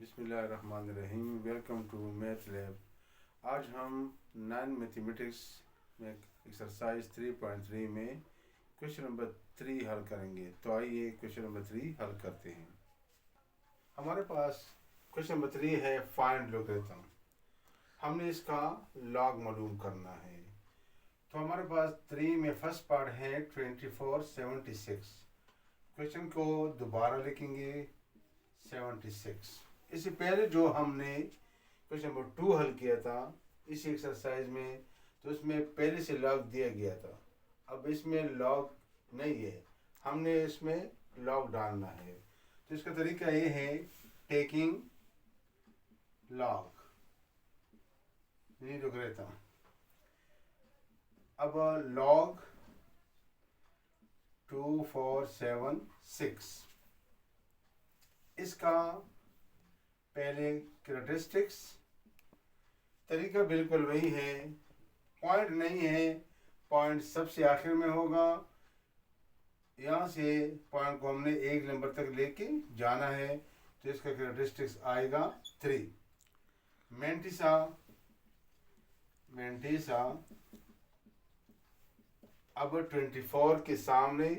बिस्मिल्लाहिर्रहमानिर्रहीम। Welcome to math lab. आज हम 9 मैथमेटिक्स में एक्सरसाइज 3.3 में क्वेश्चन नंबर 3 हल करेंगे। तो आइए क्वेश्चन नंबर 3 हल करते हैं। हमारे पास क्वेश्चन नंबर 3 है फाइंड लोगरिथम। हमने इसका लॉग मालूम करना है। तो हमारे पास 3 में फर्स्ट पार्ट है 2476। क्वेश्चन को दोबारा लिखेंगे 76। इससे पहले जो हमने क्वेश्चन नंबर 2 हल किया था इस एक्सरसाइज में, तो इसमें पहले से लॉग दिया गया था। अब इसमें लॉग नहीं है, हमने इसमें लॉग डालना है। तो इसका तरीका ये है टेकिंग लॉग लोगरिथम। अब लॉग 2476 इसका पहले कैरेक्टरिस्टिक्स तरीका बिल्कुल वही है, पॉइंट नहीं है, पॉइंट सबसे आखिर में होगा। यहाँ से पॉइंट को हमने एक नंबर तक लेके जाना है, तो इसका कैरेक्टरिस्टिक्स आएगा 3। मेंटिसा अब 24 के सामने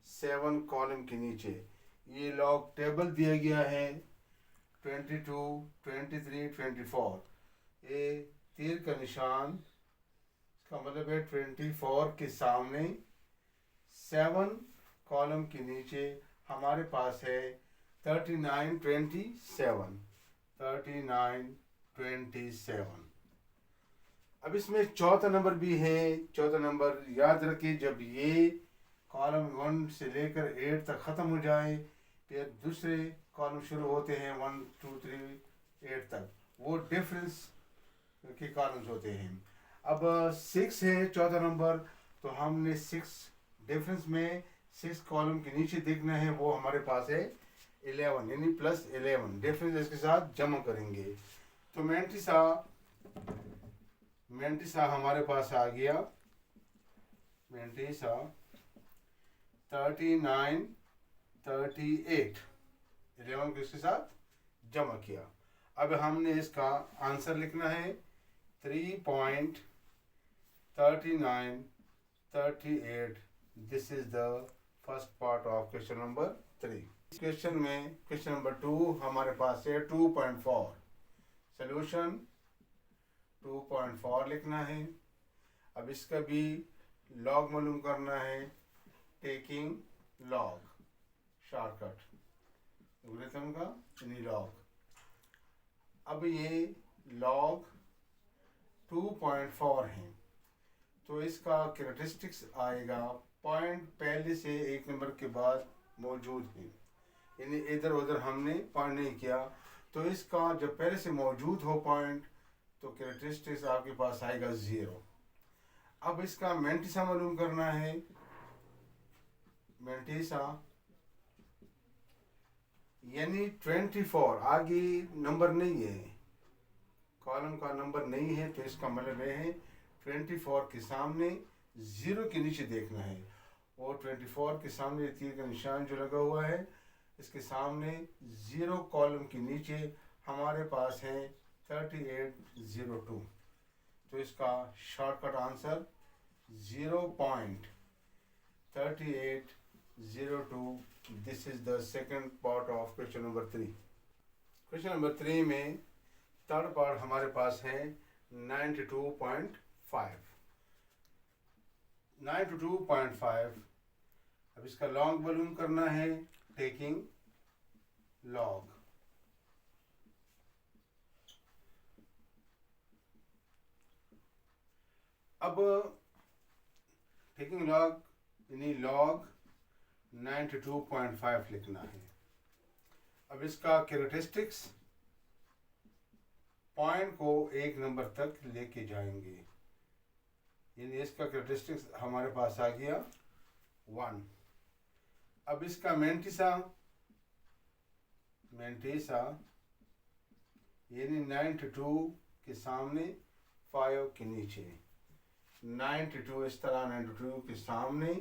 7 कॉलम के नीचे ये लॉग टेबल दिया गया है 22, 23, 24। ये तीर का निशान, इसका मतलब है 24 के सामने 7 कॉलम के नीचे हमारे पास है 39, 27। अब इसमें चौथा नंबर भी है। चौथा नंबर याद रखिए, जब ये कॉलम 1 से लेकर 8 तक ख़त्म हो जाए, फिर दूसरे कॉलम शुरू होते हैं 1, 2, 3, 8 तक, वो डिफरेंस के कॉलम्स होते हैं। अब 6 है चौथा नंबर, तो हमने 6 डिफरेंस में 6 कॉलम के नीचे देखना है, वो हमारे पास है 11 यानी +11। डिफरेंस इसके साथ जमा करेंगे। तो मेंटिसा हमारे पास आ गया। मेंटिसा 39, 38 11 को इसके साथ जमा किया। अब हमने इसका आंसर लिखना है 3.3938। This is the first part of question number 3। इस क्वेश्चन में क्वेश्चन नंबर 2 हमारे पास है 2.4। सोल्यूशन 2.4 लिखना है। अब इसका भी लॉग मालूम करना है, टेकिंग लॉग, शॉर्टकट लोगरिथम का यानी लॉग। अब ये लॉग 2.4 है, तो इसका कैरेक्टरिस्टिक्स आएगा पॉइंट पहले से एक नंबर के बाद मौजूद है, यानी इधर उधर हमने पॉइंट नहीं किया। तो इसका जब पहले से मौजूद हो पॉइंट, तो कैरेक्टरिस्टिक्स आपके पास आएगा 0। अब इसका मेंटिसा मालूम करना है। मेंटिसा यानी 24, आगे नंबर नहीं है, कॉलम का नंबर नहीं है, तो इसका मतलब यह है 24 के सामने 0 के नीचे देखना है। और 24 के सामने तीर का निशान जो लगा हुआ है, इसके सामने 0 कॉलम के नीचे हमारे पास है 3802। तो इसका shortcut answer 0.3802। This is the second part of question number 3। Question number 3 में थर्ड पार्ट हमारे पास है 92.5। 92.5। अब इसका लॉग मालूम करना है, टेकिंग लॉग। अब टेकिंग लॉग यानी लॉग 92.5 लिखना है। अब इसका कैरेक्टरिस्टिक्स पॉइंट को एक नंबर तक लेके जाएंगे, यानी इसका कैरेक्टरिस्टिक्स हमारे पास आ गया 1। अब इसका मेंटिसा यानी 92 के सामने 5 के नीचे 92, इस तरह 92 के सामने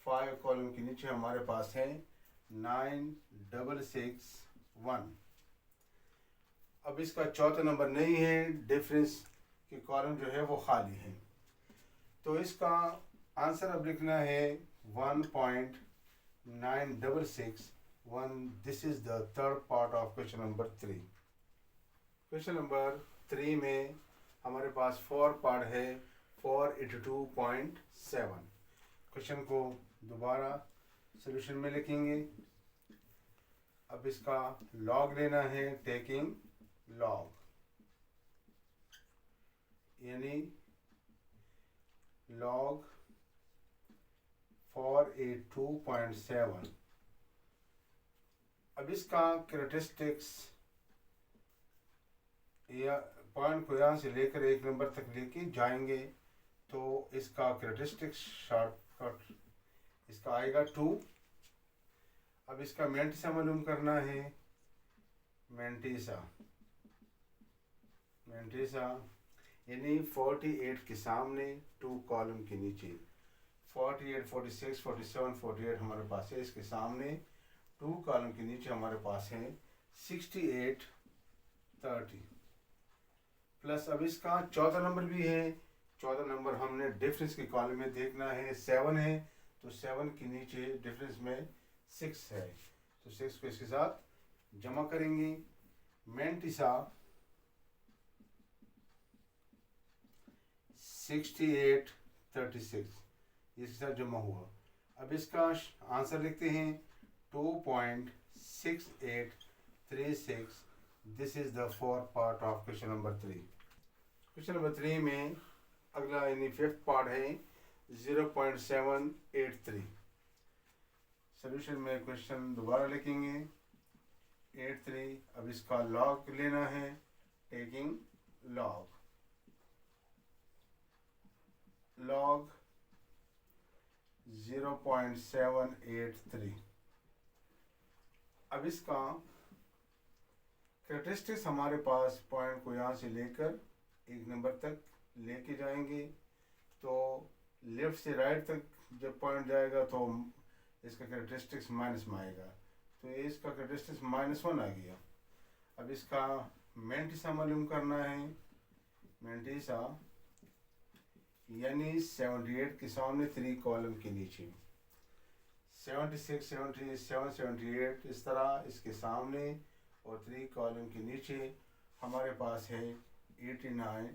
5 कॉलम के नीचे हमारे पास है 9661। अब इसका चौथा नंबर नहीं है, डिफरेंस की कॉलम जो है वो खाली है। तो इसका आंसर अब लिखना है 1.9661। This is the third part of question number 3। Question number 3 में हमारे पास 4 पार्ट है, 482.7। क्वेश्चन को दोबारा सॉल्यूशन में लिखेंगे। अब इसका लॉग लेना है, टेकिंग लॉग, यानी लॉग 482.7। अब इसका कैरेक्टरिस्टिक्स या पॉइंट को यहाँ से लेकर एक नंबर तक लेके जाएंगे तो इसका कैरेक्टरिस्टिक्स शॉर्टकट इसका आएगा 2। अब इसका मैंटिसा मालूम करना है, मैंटिसा यानी 48 के सामने 2 कॉलम के नीचे, 48, 46, 47, 48 हमारे पास है। इसके सामने 2 कॉलम के नीचे हमारे पास है 68, 30 प्लस। अब इसका चौथा नंबर भी है। चौथा नंबर हमने डिफरेंस के कॉलम में देखना है, 7 है तो 7 के नीचे डिफरेंस में 6 है, तो 6 को इसके साथ जमा करेंगे। मैंटिसा 68, 36 इसके साथ जमा हुआ। अब इसका आंसर लिखते हैं 2.6836। This is the fourth part of question number 3। Question number 3 में अगला यानी फिफ्थ पार्ट है 0.783। सोल्यूशन में क्वेश्चन दोबारा लिखेंगे 83। अब इसका लॉग लेना है, टेकिंग लॉग 0.783। अब इसका कैरेक्टरिस्टिक्स हमारे पास पॉइंट को यहाँ से लेकर एक नंबर तक लेके जाएंगे तो लेफ्ट से राइट तक जब पॉइंट जाएगा तो इसका कैरेक्टरिस्टिक्स माइनस में आएगा, तो इसका कैरेक्टरिस्टिक्स -1 आ गया। अब इसका मैंटिसा मालूम करना है, मैंटिसा यानी 78 के सामने 3 कॉलम के नीचे, 76, 77, 78 इस तरह इसके सामने और 3 कॉलम के नीचे हमारे पास है 89,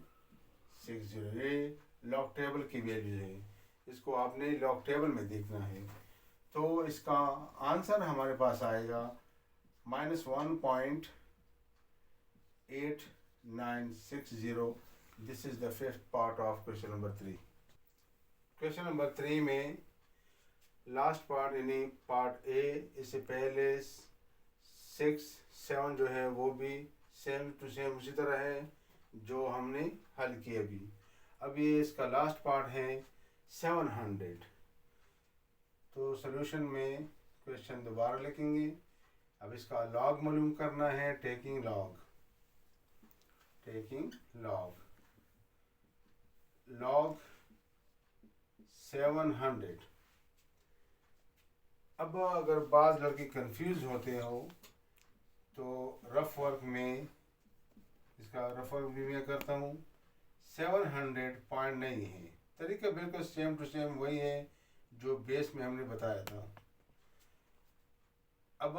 60। ये लॉग टेबल की वैल्यू है, इसको आपने लॉग टेबल में देखना है। तो इसका आंसर हमारे पास आएगा -1.8960। This is the fifth part of question number 3। Question number 3 में लास्ट पार्ट यानी पार्ट ए, इससे पहले 6, 7 जो है वो भी सेम टू सेम उसी तरह है जो हमने हल किए अभी। अब ये इसका लास्ट पार्ट है 700। तो सॉल्यूशन में क्वेश्चन दोबारा लिखेंगे। अब इसका लॉग मालूम करना है, टेकिंग लॉग लॉग 700। अब अगर बाज़ लड़के कंफ्यूज होते हो तो रफ वर्क में इसका रफ वर्क भी मैं करता हूँ। 700 पॉइंट नहीं है, तरीका बिल्कुल सेम टू सेम वही है जो बेस में हमने बताया था। अब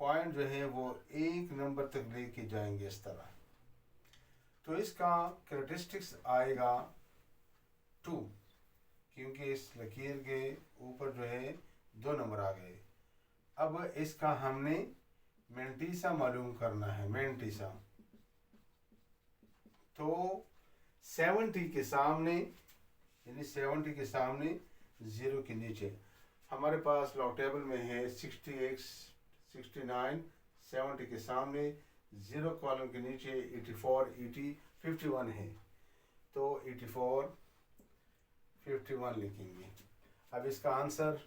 पॉइंट जो है वो एक नंबर तक लेके जाएंगे इस तरह, तो इसका कैरेक्टरिस्टिक्स आएगा 2, क्योंकि इस लकीर के ऊपर जो है 2 नंबर आ गए। अब इसका हमने मैंटिसा मालूम करना है, मैंटिसा तो 70 के सामने यानी 70 के सामने 0 के नीचे हमारे पास लॉग टेबल में है 68, 69, 70 के सामने 0 कॉलम के नीचे 84, 80, 51 है, तो 84, 51 लिखेंगे। अब इसका answer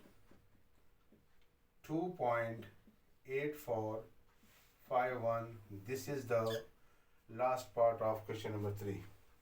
2.8451। This is the last part of question number 3।